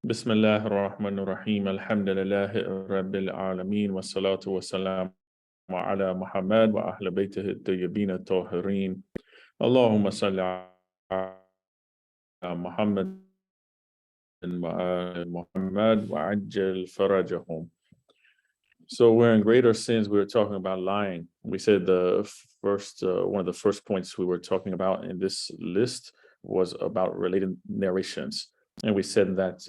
بسم الله الرحمن الرحيم الحمد لله رب العالمين والصلاة والسلام على محمد وأهل بيته الطيبين الطاهرين اللهم صل على محمد وآل محمد وعجل فرجهم. So we're in greater sins. We were talking about lying. We said the first one of the first points we were talking about in this list was about related narrations. And we said that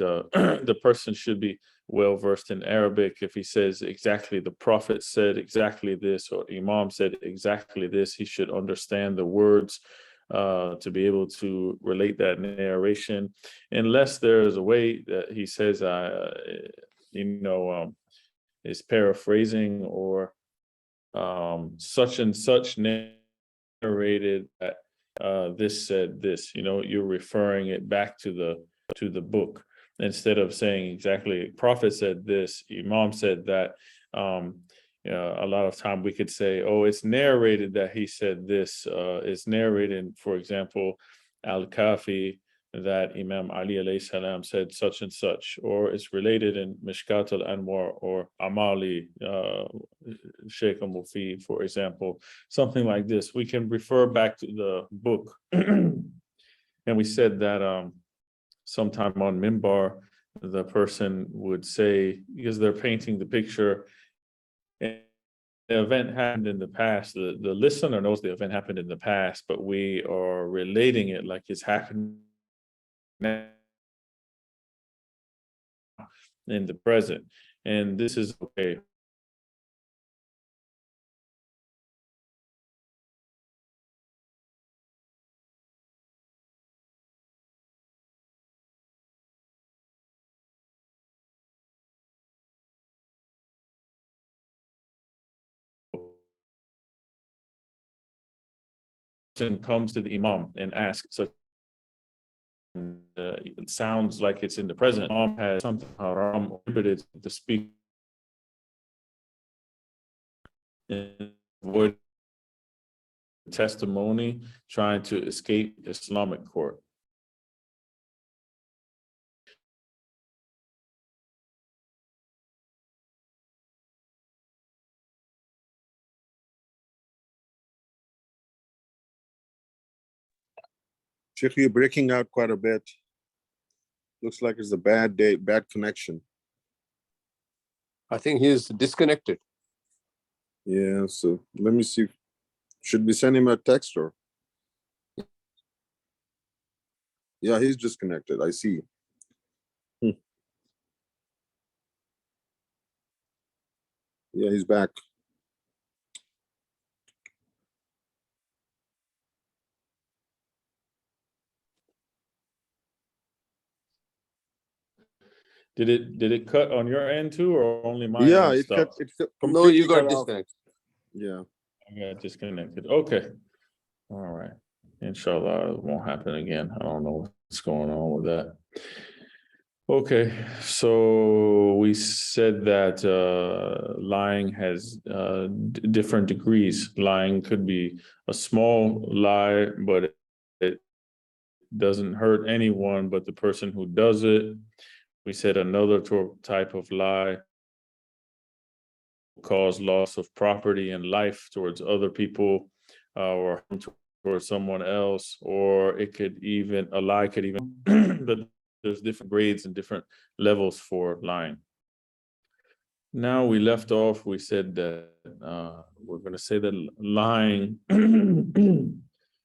the person should be well versed in Arabic. If he says exactly the Prophet said exactly this or Imam said exactly this, he should understand the words to be able to relate that narration. Unless there is a way that he says, is paraphrasing or such and such narrated that this said this. You're referring it back to the book instead of saying exactly Prophet said this, Imam said that. A lot of time we could say, oh, it's narrated that he said this. It's narrated, for example, Al-Kafi, that Imam Ali alayhi salam said such and such, or it's related in Mishkat al-Anwar or Amali, Sheikh al-Mufid, for example, something like this. We can refer back to the book. And we said that sometime on Mimbar, the person would say, because they're painting the picture, and the event happened in the past, the listener knows the event happened in the past, but we are relating it like it's happening now in the present, and this is okay. Comes to the Imam and asks, so it sounds like it's in the present. Imam has something haram prohibited to speak and avoid testimony, trying to escape Islamic court. Sheikh, you're breaking out quite a bit. Looks like it's a bad day, bad connection. I think he's disconnected. Yeah, so let me see. Should we send him a text or? Yeah, he's disconnected. I see. Yeah, he's back. Did it cut on your end too, or only mine? Yeah, it cut. No, you got cut disconnected. Yeah. I got disconnected. Okay. All right. Inshallah, it won't happen again. I don't know what's going on with that. Okay, so we said that lying has different degrees. Lying could be a small lie, but it doesn't hurt anyone but the person who does it. We said another type of lie cause loss of property and life towards other people, or towards someone else, or a lie could even, but there's different grades and different levels for lying. Now we left off, we said that we're going to say that lying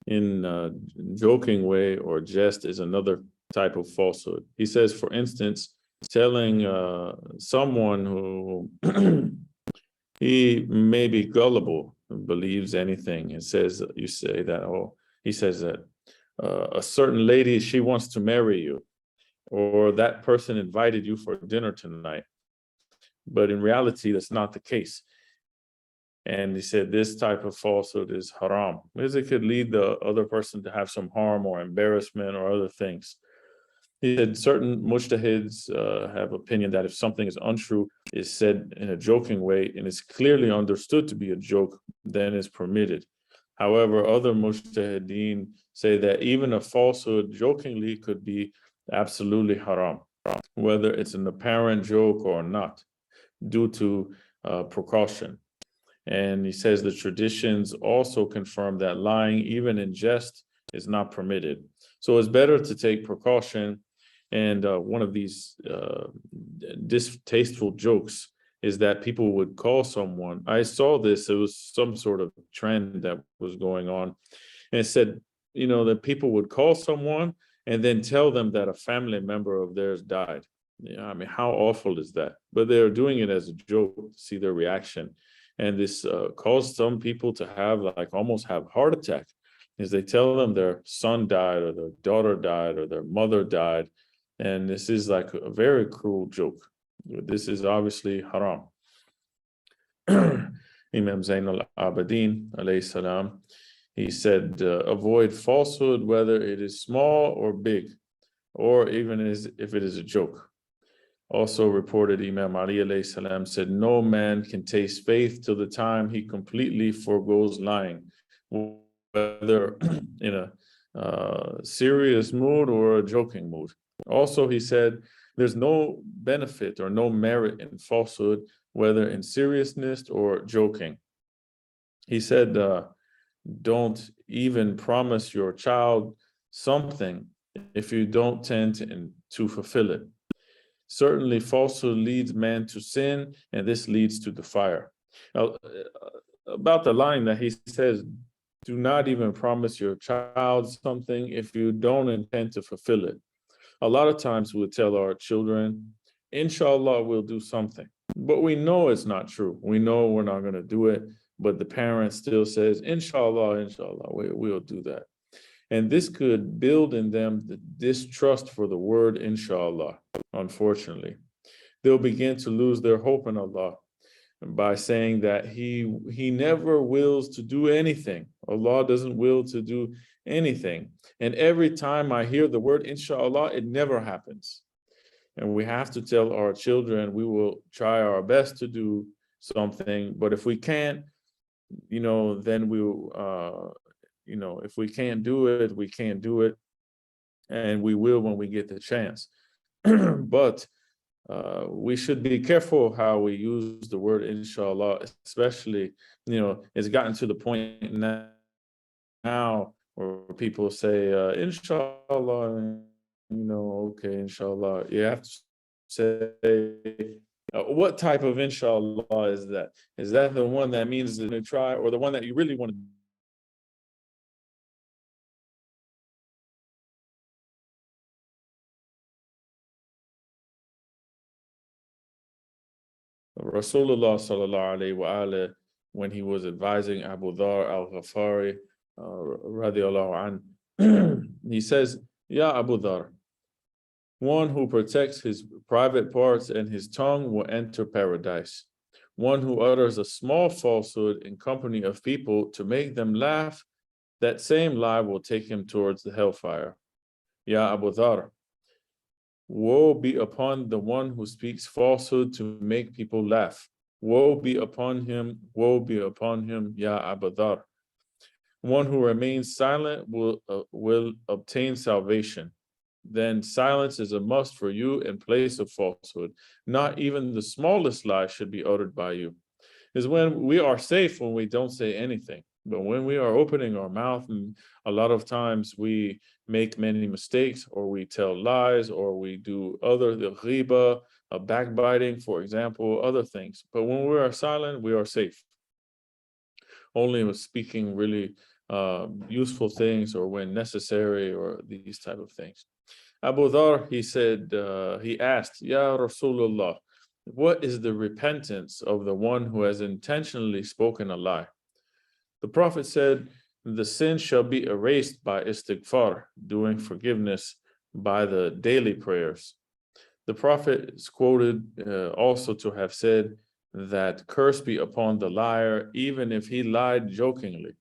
in a joking way or jest is another type of falsehood. He says, for instance, telling someone who he may be gullible, believes anything, and says, you say that, oh, he says that a certain lady, she wants to marry you, or that person invited you for dinner tonight. But in reality, that's not the case. And he said this type of falsehood is haram, because it could lead the other person to have some harm or embarrassment or other things. He said certain mujtahids have opinion that if something is untrue, is said in a joking way, and is clearly understood to be a joke, then it's permitted. However, other mujtahideen say that even a falsehood jokingly could be absolutely haram. whether it's an apparent joke or not, due to precaution. And he says the traditions also confirm that lying, even in jest, is not permitted. So it's better to take precaution. And one of these distasteful jokes is that people would call someone. I saw this, it was some sort of trend that was going on. And it said, that people would call someone and then tell them that a family member of theirs died. Yeah, I mean, how awful is that? But they're doing it as a joke to see their reaction. And this caused some people to have almost have heart attack, as they tell them their son died or their daughter died or their mother died. And this is like a very cruel joke. This is obviously haram. Imam Zain al-Abidin, alayhi salam, he said, avoid falsehood, whether it is small or big, or even if it is a joke. Also reported, Imam Ali alayhi salam said, no man can taste faith till the time he completely forgoes lying, whether in a serious mood or a joking mood. Also, he said, there's no benefit or no merit in falsehood, whether in seriousness or joking. He said, don't even promise your child something if you don't tend to fulfill it. Certainly, falsehood leads man to sin, and this leads to the fire. Now, about the line that he says, do not even promise your child something if you don't intend to fulfill it. A lot of times we'll tell our children, inshallah, we'll do something. But we know it's not true. We know we're not going to do it. But the parent still says, inshallah, we'll do that. And this could build in them the distrust for the word inshallah, unfortunately. They'll begin to lose their hope in Allah by saying that he never wills to do anything. Allah doesn't will to do anything. And every time I hear the word inshallah, it never happens. And we have to tell our children, we will try our best to do something, but if we can't, then we'll, if we can't do it, we can't do it. And we will when we get the chance. But we should be careful how we use the word inshallah, especially, it's gotten to the point now where people say, inshallah, okay, inshallah. You have to say, what type of inshallah is that? Is that the one that means to try, or the one that you really want to? Rasulullah sallallahu alayhi wa alayhi, when he was advising Abu Dhar al-Ghafari, radiallahu anh, he says, Ya Abu Dhar, one who protects his private parts and his tongue will enter paradise. One who utters a small falsehood in company of people to make them laugh, that same lie will take him towards the hellfire. Ya Abu Dhar, woe be upon the one who speaks falsehood to make people laugh. Woe be upon him, Ya Abu Dhar. One who remains silent will obtain salvation. Then silence is a must for you in place of falsehood. Not even the smallest lie should be uttered by you. Is when we are safe when we don't say anything. But when we are opening our mouth, and a lot of times we make many mistakes, or we tell lies, or we do the ghiba, backbiting, for example, other things. But when we are silent, we are safe. Only with speaking really useful things, or when necessary, or these type of things. Abu Dhar, he said, he asked, Ya Rasulullah, what is the repentance of the one who has intentionally spoken a lie? The Prophet said, the sin shall be erased by istighfar, doing forgiveness by the daily prayers. The Prophet is quoted also to have said that curse be upon the liar, even if he lied jokingly.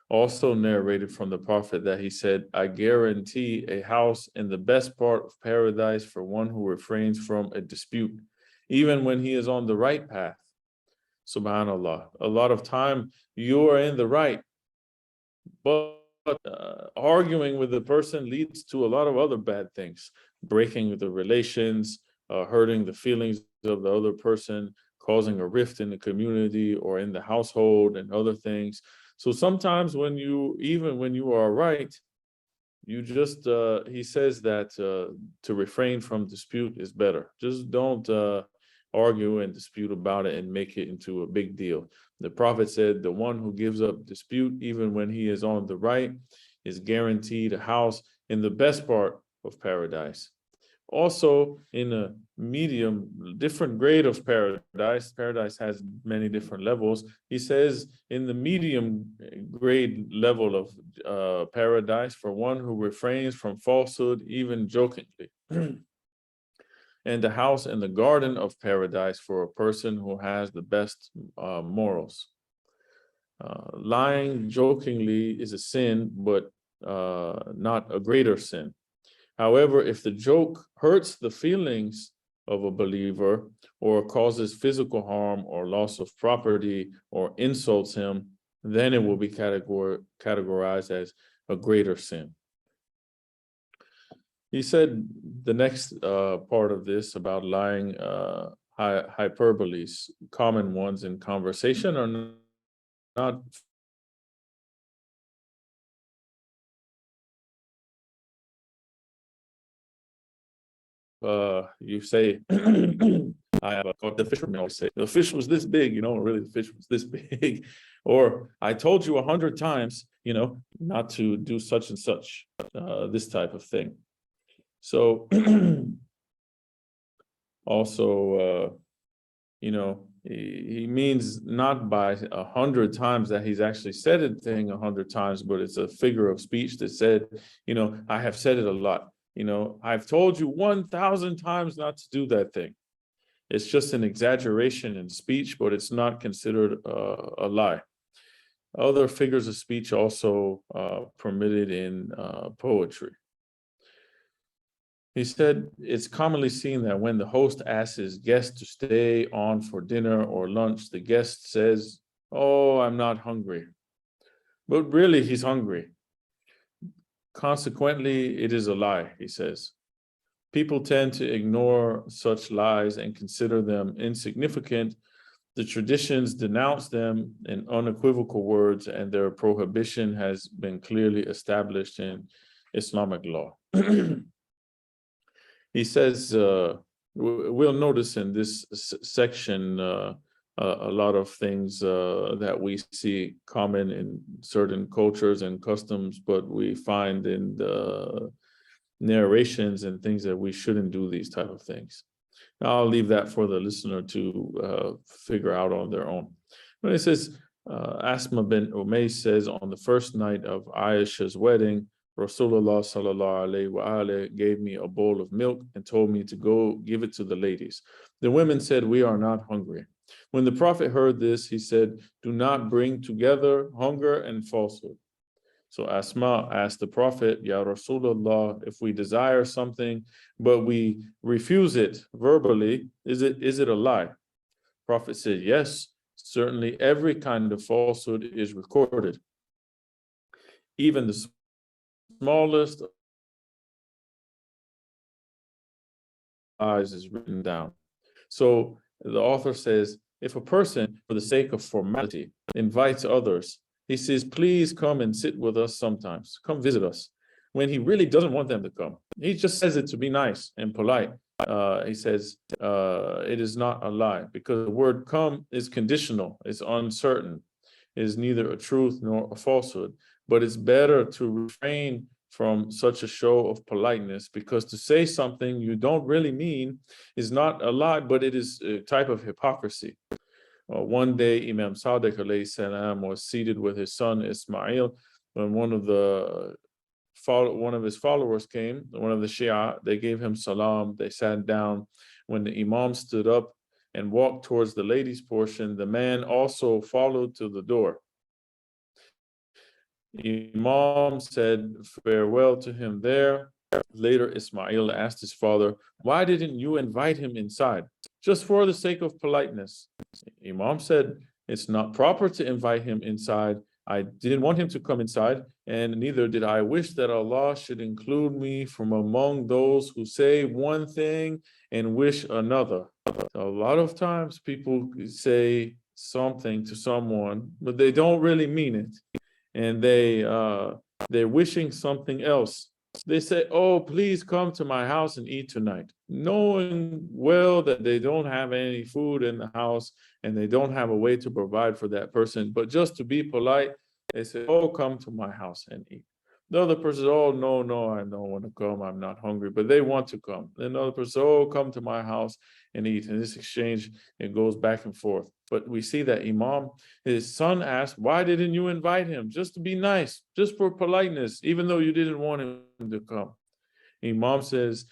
Also narrated from the Prophet that he said, I guarantee a house in the best part of paradise for one who refrains from a dispute, even when he is on the right path. Subhanallah. A lot of time you are in the right, but arguing with the person leads to a lot of other bad things, breaking the relations, hurting the feelings of the other person, causing a rift in the community or in the household and other things. So sometimes even when you are right, you just, he says that to refrain from dispute is better. Just don't argue and dispute about it and make it into a big deal. The Prophet said, the one who gives up dispute, even when he is on the right, is guaranteed a house in the best part of paradise. Also, in a different grade of paradise has many different levels. He says in the medium grade level of paradise, for one who refrains from falsehood, even jokingly. And the house in the garden of paradise for a person who has the best morals. Lying jokingly is a sin, but not a greater sin. However, if the joke hurts the feelings of a believer or causes physical harm or loss of property or insults him, then it will be categorized as a greater sin. He said the next part of this about lying, hyperboles, common ones in conversation, are not you say, the fisherman always say, the fish was this big, really the fish was this big. Or I told you 100 times, not to do such and such, this type of thing. So also, he means not by 100 times that he's actually said a thing 100 times, but it's a figure of speech that said, I have said it a lot. I've told you 1,000 times not to do that thing. It's just an exaggeration in speech, but it's not considered a lie. Other figures of speech also permitted in poetry. He said, it's commonly seen that when the host asks his guest to stay on for dinner or lunch, the guest says, "Oh, I'm not hungry." But really, he's hungry. Consequently, it is a lie, he says. People tend to ignore such lies and consider them insignificant. The traditions denounce them in unequivocal words, and their prohibition has been clearly established in Islamic law. He says, we'll notice in this section a lot of things that we see common in certain cultures and customs, but we find in the narrations and things that we shouldn't do these type of things. I'll leave that for the listener to figure out on their own. But it says, Asma bin Umayyah says, on the first night of Aisha's wedding, Rasulullah sallallahu alaihi wa gave me a bowl of milk and told me to go give it to the ladies. The women said, "We are not hungry." When the Prophet heard this, he said, "Do not bring together hunger and falsehood." So Asma asked the Prophet, "Ya Rasulullah, if we desire something, but we refuse it verbally, is it a lie?" Prophet said, "Yes, certainly every kind of falsehood is recorded. Even the smallest lies is written down." So the author says, if a person, for the sake of formality, invites others, he says, "Please come and sit with us sometimes. Come visit us." When he really doesn't want them to come, he just says it to be nice and polite. He says it is not a lie, because the word "come" is conditional, it's uncertain, it is neither a truth nor a falsehood. But it's better to refrain from such a show of politeness, because to say something you don't really mean is not a lie, but it is a type of hypocrisy. One day, Imam Sadiq alayhi salam was seated with his son Ismail when one of his followers came, one of the Shia. They gave him salam, they sat down. When the Imam stood up and walked towards the ladies' portion, the man also followed to the door. Imam said farewell to him there. Later, Ismail asked his father, "Why didn't you invite him inside? Just for the sake of politeness." Imam said, "It's not proper to invite him inside I didn't want him to come inside, and neither did I wish that Allah should include me from among those who say one thing and wish another. So a lot of times people say something to someone, but they don't really mean it, and they're wishing something else. They say, "Oh, please come to my house and eat tonight," knowing well that they don't have any food in the house and they don't have a way to provide for that person. But just to be polite, they say, "Oh, come to my house and eat." The other person says, "Oh, no, no, I don't want to come. I'm not hungry," but they want to come. Then the other person says, "Oh, come to my house and eat." And this exchange, it goes back and forth. But we see that Imam, his son asked, "Why didn't you invite him? Just to be nice, just for politeness, even though you didn't want him to come." Imam says,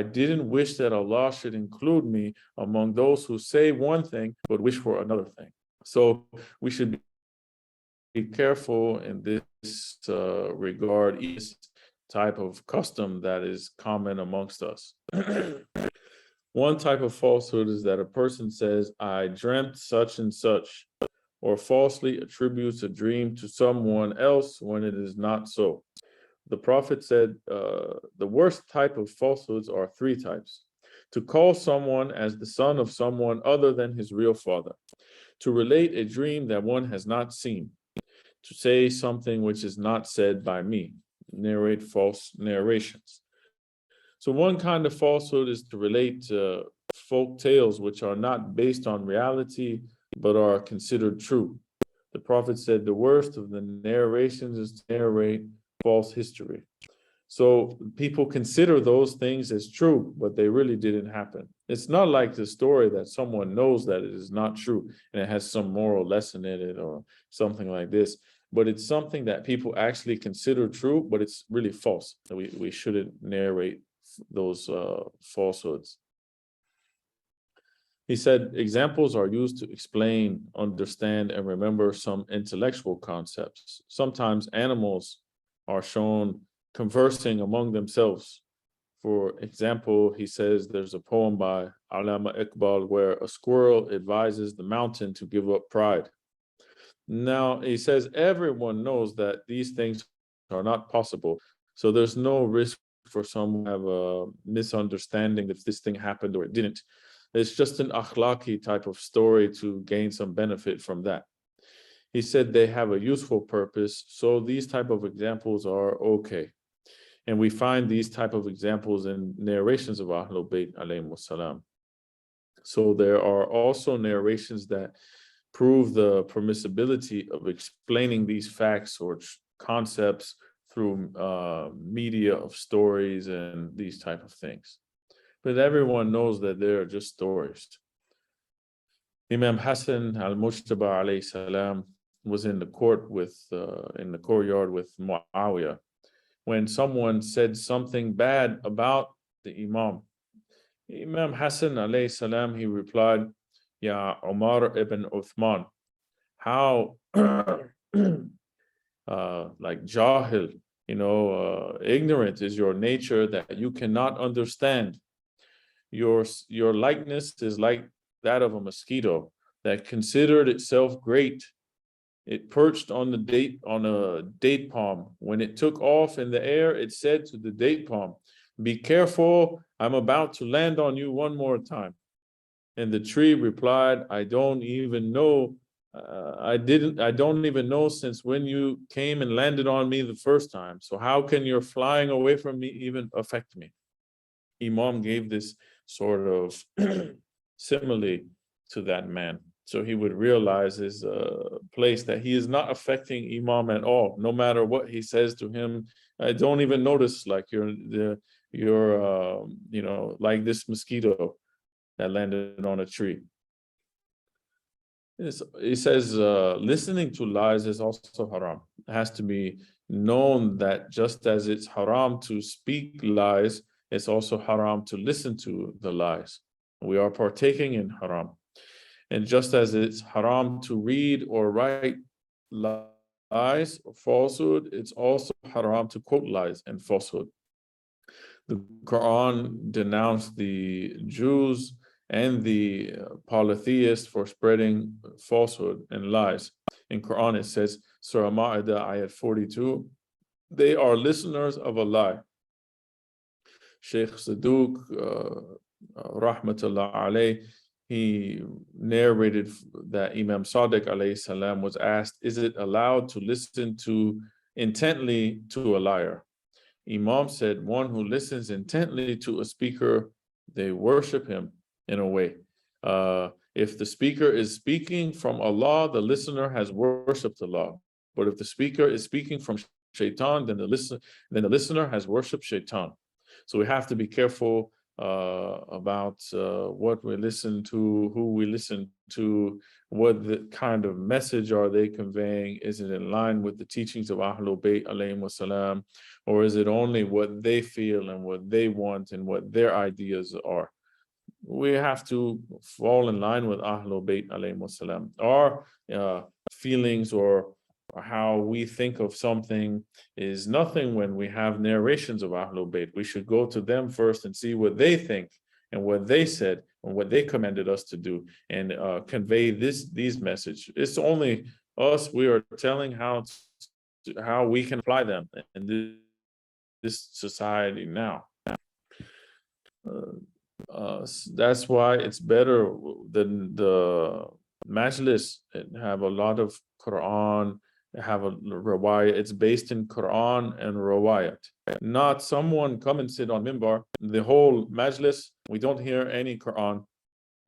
"I didn't wish that Allah should include me among those who say one thing but wish for another thing." So we should be careful in this regard, this type of custom that is common amongst us. One type of falsehood is that a person says, "I dreamt such and such," or falsely attributes a dream to someone else when it is not so. The Prophet said the worst type of falsehoods are three types: to call someone as the son of someone other than his real father, to relate a dream that one has not seen, to say something which is not said by me, narrate false narrations. So one kind of falsehood is to relate folk tales which are not based on reality, but are considered true. The Prophet said the worst of the narrations is to narrate false history. So people consider those things as true, but they really didn't happen. It's not like the story that someone knows that it is not true and it has some moral lesson in it or something like this, but it's something that people actually consider true, but it's really false. We shouldn't narrate those falsehoods. He said examples are used to explain, understand, and remember some intellectual concepts. Sometimes animals are shown conversing among themselves. For example, he says there's a poem by Allama Iqbal where a squirrel advises the mountain to give up pride. Now, he says everyone knows that these things are not possible, so there's no risk for some to have a misunderstanding if this thing happened or it didn't. It's just an akhlaqi type of story to gain some benefit from that. He said they have a useful purpose, so these type of examples are okay. And we find these type of examples in narrations of Ahlul Bayt alayhimus salam. So there are also narrations that prove the permissibility of explaining these facts or concepts through media of stories and these type of things. But everyone knows that they are just stories. Imam Hassan al-Mujtaba alayhi salam was in the courtyard with Muawiyah when someone said something bad about the Imam. Imam Hassan alayhi salam, he replied, "Ya Umar ibn Uthman, how like jahil, ignorant is your nature that you cannot understand. Your likeness is like that of a mosquito that considered itself great. It perched on a date palm. When it took off in the air, it said to the date palm, 'Be careful, I'm about to land on you one more time.' And the tree replied, I don't even know since when you came and landed on me the first time. So how can your flying away from me even affect me?" Imam gave this sort of simile to that man. So he would realize his place that he is not affecting Imam at all, no matter what he says to him. I don't even notice, like you're like this mosquito that landed on a tree. He says listening to lies is also haram. It has to be known that just as it's haram to speak lies, it's also haram to listen to the lies. We are partaking in haram. And just as it's haram to read or write lies or falsehood, it's also haram to quote lies and falsehood. The Quran denounced the Jews and the polytheists for spreading falsehood and lies. In Quran, it says, Surah Ma'idah, ayat 42, they are listeners of a lie. Sheikh Saduq, rahmatullah alayh, he narrated that Imam Sadiq alayhi salam was asked, is it allowed to listen intently to a liar? Imam said, one who listens intently to a speaker, they worship him in a way. If the speaker is speaking from Allah, the listener has worshipped Allah. But if the speaker is speaking from Shaitan, then the listener has worshipped Shaitan. So we have to be careful about what we listen to, who we listen to, what the kind of message are they conveying. Is it in line with the teachings of Ahlul Bayt alayhim wasalam, or is it only what they feel and what they want and what their ideas are? We have to fall in line with Ahlul Bayt alayhim wasalam. Our feelings or how we think of something is nothing when we have narrations of Ahlul Bayt. We should go to them first and see what they think and what they said and what they commanded us to do, and convey these messages. It's only us, we are telling how we can apply them in this society now. That's why it's better than the majlis have a lot of Quran, have a riwayat. It's based in Quran and riwayat. Not someone come and sit on minbar. The whole majlis, we don't hear any Quran,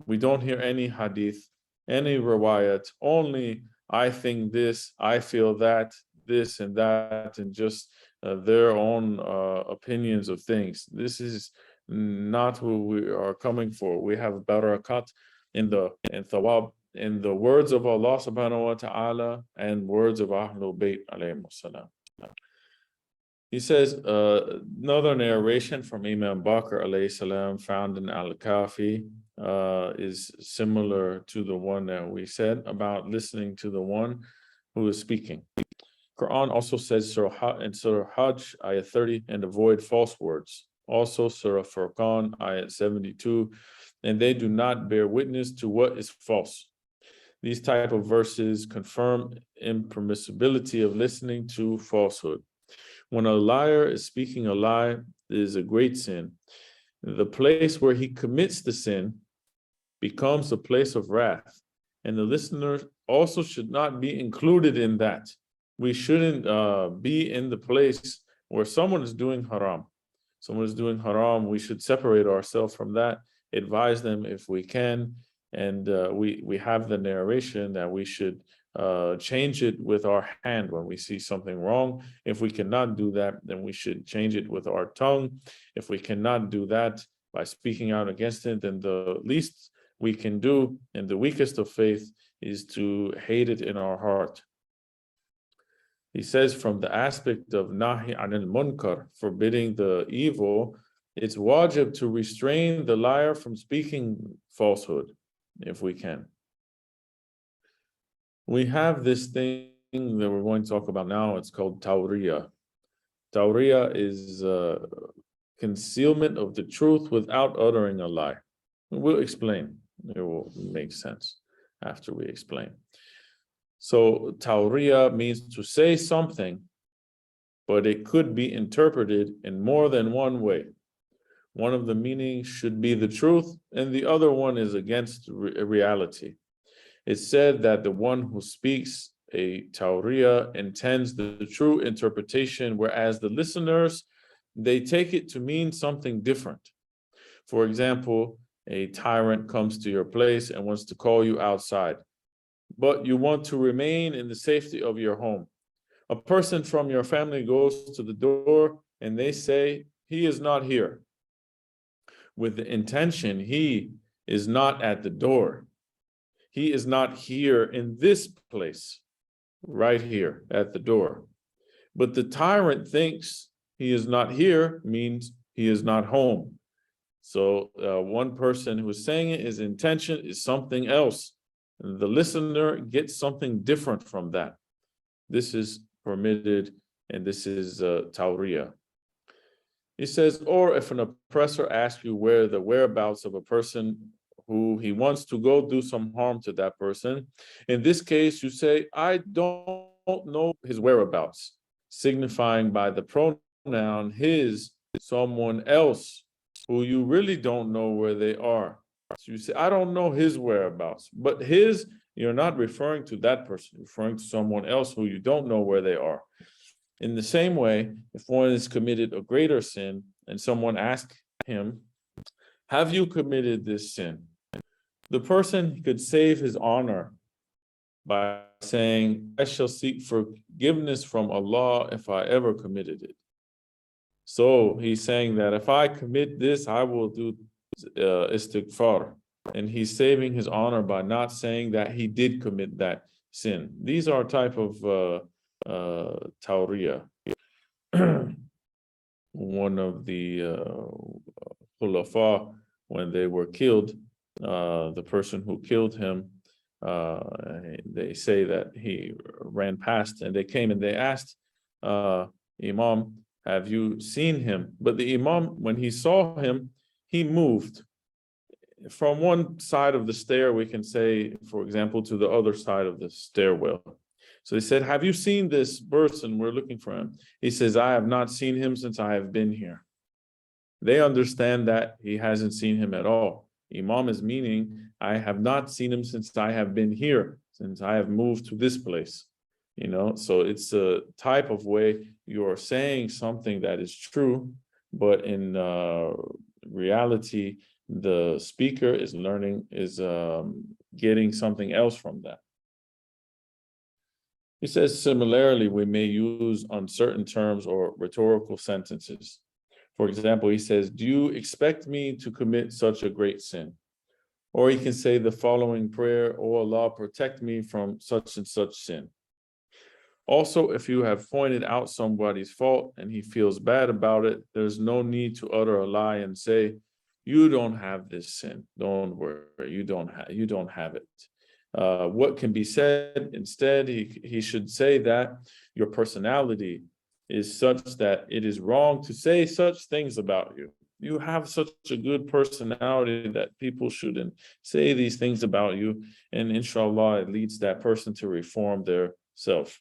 we don't hear any hadith, any riwayat. Only I think this, I feel that, this and that, and just their own opinions of things. This is not who we are coming for. We have barakat in thawab, in the words of Allah subhanahu wa ta'ala and words of Ahlul Bayt alayhim salam. He says, another narration from Imam Bakr alayhi salam found in Al-Kafi is similar to the one that we said about listening to the one who is speaking. Quran also says in Surah Hajj, ayat 30, and avoid false words. Also Surah Furqan, ayat 72, and they do not bear witness to what is false. These type of verses confirm impermissibility of listening to falsehood. When a liar is speaking a lie, it is a great sin. The place where he commits the sin becomes a place of wrath, and the listener also should not be included in that. We shouldn't be in the place where someone is doing haram. Someone is doing haram, we should separate ourselves from that, advise them if we can, and we have the narration that we should change it with our hand when we see something wrong. If we cannot do that, then we should change it with our tongue. If we cannot do that by speaking out against it, then the least we can do, and the weakest of faith, is to hate it in our heart. He says, from the aspect of nahi anil munkar, forbidding the evil, it's wajib to restrain the liar from speaking falsehood, if we can. We have this thing that we're going to talk about now. It's called tawriya. Tawriya is concealment of the truth without uttering a lie. We'll explain. It will make sense after we explain. So tawriya means to say something, but it could be interpreted in more than one way. One of the meanings should be the truth, and the other one is against reality. It's said that the one who speaks a tawriya intends the true interpretation, whereas the listeners, they take it to mean something different. For example, a tyrant comes to your place and wants to call you outside, but you want to remain in the safety of your home. A person from your family goes to the door and they say, he is not here, with the intention he is not at the door. He is not here in this place, right here at the door. But the tyrant thinks he is not here means he is not home. So one person who is saying it, his intention is something else. And the listener gets something different from that. This is permitted, and this is tawriya. He says, or if an oppressor asks you where the whereabouts of a person who he wants to go do some harm to that person. In this case, you say, I don't know his whereabouts, signifying by the pronoun his, someone else who you really don't know where they are. So you say, I don't know his whereabouts, but his, you're not referring to that person, you're referring to someone else who you don't know where they are. In the same way, if one has committed a greater sin and someone asks him, have you committed this sin? The person could save his honor by saying, I shall seek forgiveness from Allah if I ever committed it. So he's saying that if I commit this, I will do istighfar. And he's saving his honor by not saying that he did commit that sin. These are type of tawriya. One of the khulafa, when they were killed, the person who killed him, they say that he ran past and they came and they asked, Imam, have you seen him? But the Imam, when he saw him, he moved from one side of the stair, we can say, for example, to the other side of the stairwell. So he said, have you seen this person? We're looking for him. He says, I have not seen him since I have been here. They understand that he hasn't seen him at all. Imam is meaning, I have not seen him since I have been here, since I have moved to this place. You know, so it's a type of way you are saying something that is true, but in reality, the speaker is getting something else from that. He says, similarly, we may use uncertain terms or rhetorical sentences. For example, he says, do you expect me to commit such a great sin? Or he can say the following prayer, O Allah, protect me from such and such sin. Also, if you have pointed out somebody's fault and he feels bad about it, there's no need to utter a lie and say, you don't have this sin. Don't worry, you don't have it. What can be said instead, he should say that your personality is such that it is wrong to say such things about you. You have such a good personality that people shouldn't say these things about you. And inshallah, it leads that person to reform their self.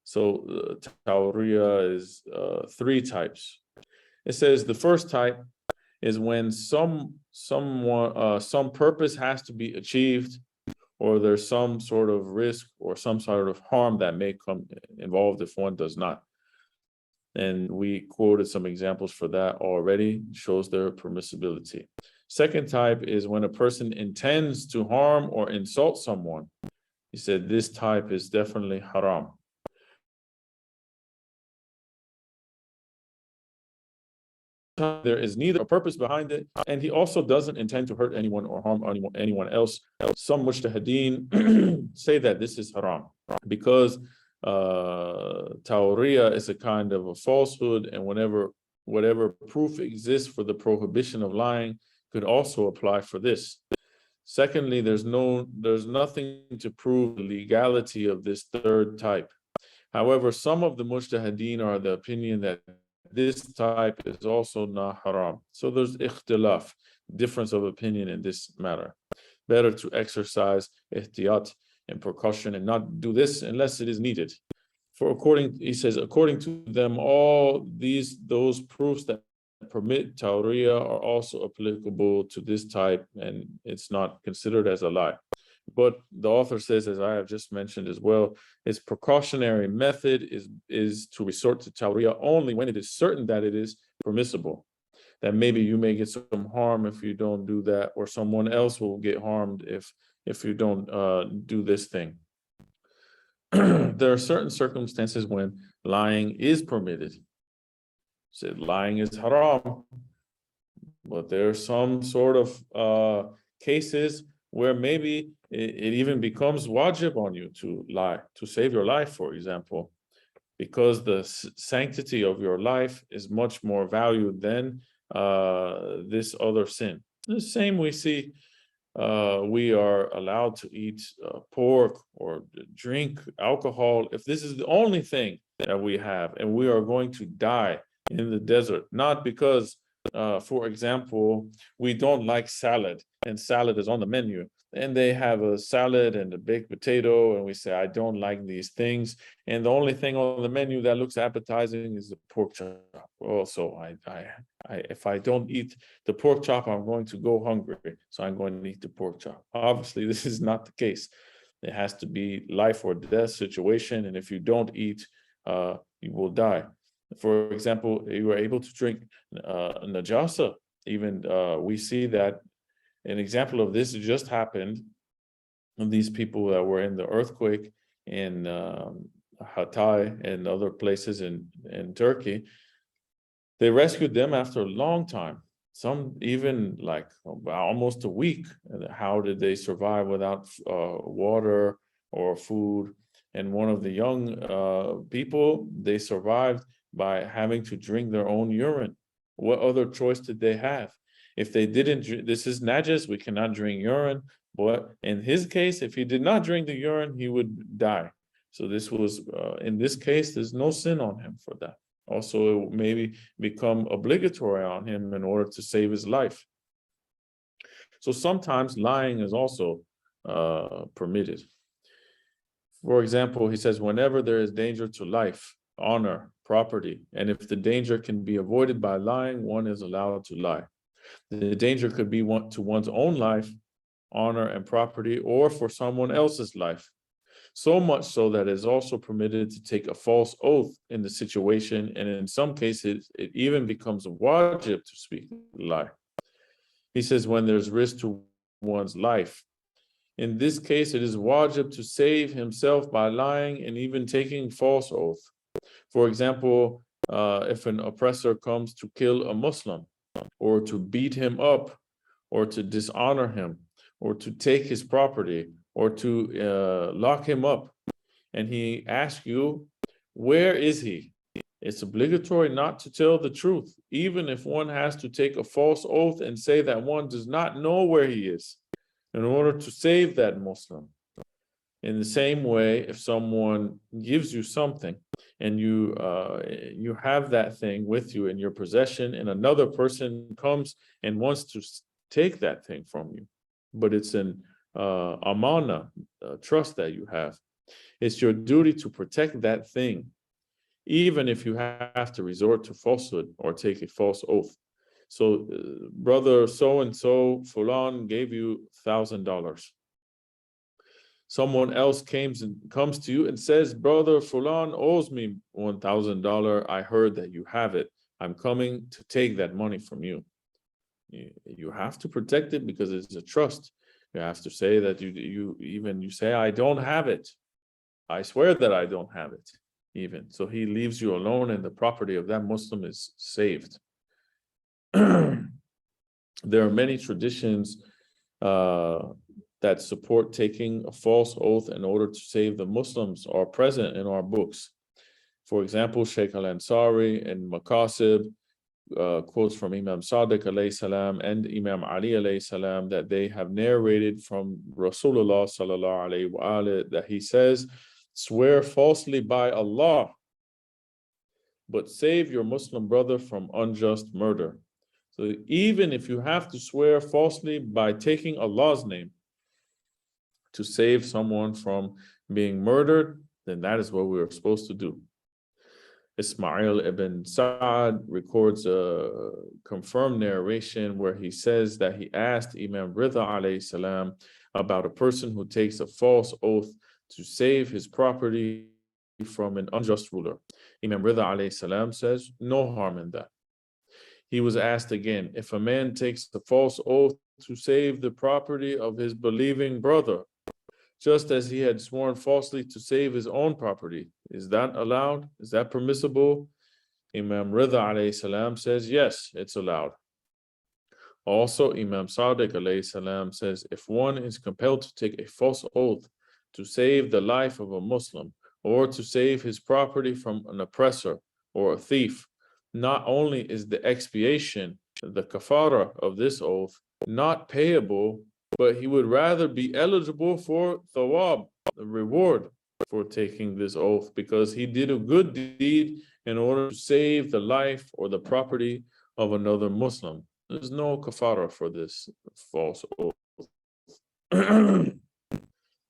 So tawriya is three types. It says the first type is when some purpose has to be achieved, or there's some sort of risk or some sort of harm that may come involved if one does not. And we quoted some examples for that already, shows their permissibility. Second type is when a person intends to harm or insult someone. He said this type is definitely haram. There is neither a purpose behind it, and he also doesn't intend to hurt anyone or harm anyone else. Some mujtahideen say that this is haram because tawriya is a kind of a falsehood, and whatever proof exists for the prohibition of lying could also apply for this. Secondly, there's nothing to prove the legality of this third type. However, some of the mujtahideen are the opinion that this type is also not haram. So there's ikhtilaf, difference of opinion in this matter. Better to exercise ihtiyat and precaution and not do this unless it is needed. He says, according to them, all those proofs that permit tawriya are also applicable to this type, and it's not considered as a lie. But the author says, as I have just mentioned as well, his precautionary method is to resort to tawriya only when it is certain that it is permissible. That maybe you may get some harm if you don't do that, or someone else will get harmed if you don't do this thing. There are certain circumstances when lying is permitted. Said lying is haram, but there are some sort of cases where maybe it even becomes wajib on you to lie, to save your life, for example, because the sanctity of your life is much more valued than this other sin. The same we see, we are allowed to eat pork or drink alcohol if this is the only thing that we have, and we are going to die in the desert, not because for example, we don't like salad, and salad is on the menu, and they have a salad and a baked potato, and we say, I don't like these things, and the only thing on the menu that looks appetizing is the pork chop. Also, if I don't eat the pork chop, I'm going to go hungry, so I'm going to eat the pork chop. Obviously, this is not the case. It has to be life or death situation, and if you don't eat, you will die. For example, you are able to drink najasa. Even we see that an example of this just happened. These people that were in the earthquake in Hatay and other places in Turkey, they rescued them after a long time. Some even like almost a week. How did they survive without water or food? And one of the young people, they survived by having to drink their own urine. What other choice did they have? If they didn't, this is najas, we cannot drink urine. But in his case, if he did not drink the urine, he would die. So this was, in this case, there's no sin on him for that. Also, it maybe become obligatory on him in order to save his life. So sometimes lying is also permitted. For example, he says, whenever there is danger to life, honor, property, and if the danger can be avoided by lying, one is allowed to lie. The danger could be to one's own life, honor, and property, or for someone else's life. So much so that it is also permitted to take a false oath in the situation, and in some cases, it even becomes a wajib to speak a lie. He says, when there's risk to one's life. In this case, it is wajib to save himself by lying and even taking false oath. For example, if an oppressor comes to kill a Muslim, or to beat him up, or to dishonor him, or to take his property, or to lock him up, and he asks you, where is he? It's obligatory not to tell the truth, even if one has to take a false oath and say that one does not know where he is, in order to save that Muslim. In the same way, if someone gives you something and you have that thing with you in your possession, and another person comes and wants to take that thing from you, but it's an amana, trust that you have, it's your duty to protect that thing, even if you have to resort to falsehood or take a false oath. So, brother so-and-so, Fulan, gave you $1,000. Someone else comes to you and says, brother Fulan owes me $1,000. I heard that you have it. I'm coming to take that money from you. You have to protect it because it's a trust. You have to say that you say, I don't have it. I swear that I don't have it. Even so, he leaves you alone, and the property of that Muslim is saved. There are many traditions that support taking a false oath in order to save the Muslims are present in our books. For example, Sheikh al-Ansari and Maqasid quotes from Imam Sadiq alayhi salam and Imam Ali alayhi salam that they have narrated from Rasulullah sallallahu alayhi wa alayhi that he says, swear falsely by Allah, but save your Muslim brother from unjust murder. So even if you have to swear falsely by taking Allah's name to save someone from being murdered, then that is what we're supposed to do. Ismail ibn Sa'ad records a confirmed narration where he says that he asked Imam Ridha alayhi salam about a person who takes a false oath to save his property from an unjust ruler. Imam Ridha alayhi salam says, no harm in that. He was asked again, if a man takes a false oath to save the property of his believing brother, just as he had sworn falsely to save his own property, is that allowed? Is that permissible? Imam Ridha alayhi salam says, yes, it's allowed. Also, Imam Sadiq alayhi salam says, if one is compelled to take a false oath to save the life of a Muslim, or to save his property from an oppressor or a thief, not only is the expiation, the kafara of this oath, not payable, but he would rather be eligible for thawab, the reward for taking this oath, because he did a good deed in order to save the life or the property of another Muslim. There's no kafara for this false oath.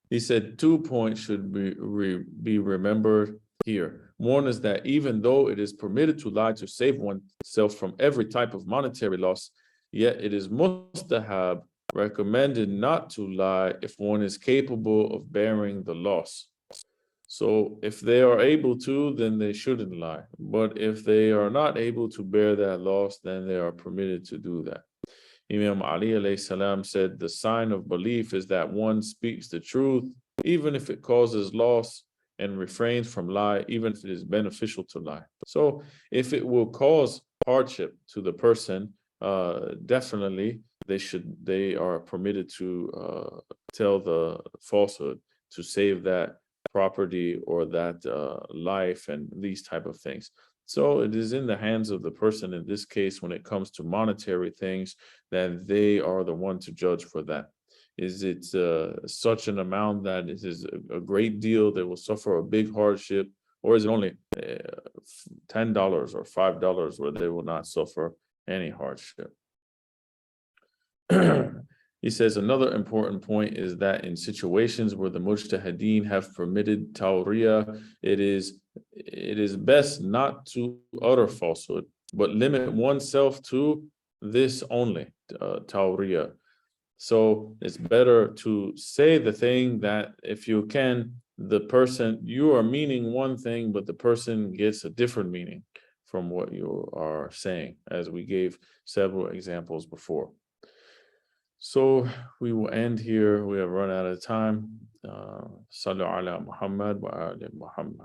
He said 2 points should be remembered here. One is that even though it is permitted to lie to save oneself from every type of monetary loss, yet it is mustahab, recommended not to lie if one is capable of bearing the loss. So if they are able to, then they shouldn't lie. But if they are not able to bear that loss, then they are permitted to do that. Imam Ali alayhi salam said, the sign of belief is that one speaks the truth, even if it causes loss, and refrains from lie, even if it is beneficial to lie. So if it will cause hardship to the person, definitely they are permitted to tell the falsehood to save that property or that life and these type of things. So it is in the hands of the person in this case when it comes to monetary things, that they are the one to judge for that. Is it such an amount that it is a great deal that will suffer a big hardship, or is it only $10 or $5 where they will not suffer any hardship? He says another important point is that in situations where the mujtahideen have permitted tawriyah, it is best not to utter falsehood, but limit oneself to this only, tawriyah. So it's better to say the thing that if you can, the person, you are meaning one thing, but the person gets a different meaning from what you are saying, as we gave several examples before. So we will end here. We have run out of time. Sallu ala Muhammad wa ali Muhammad.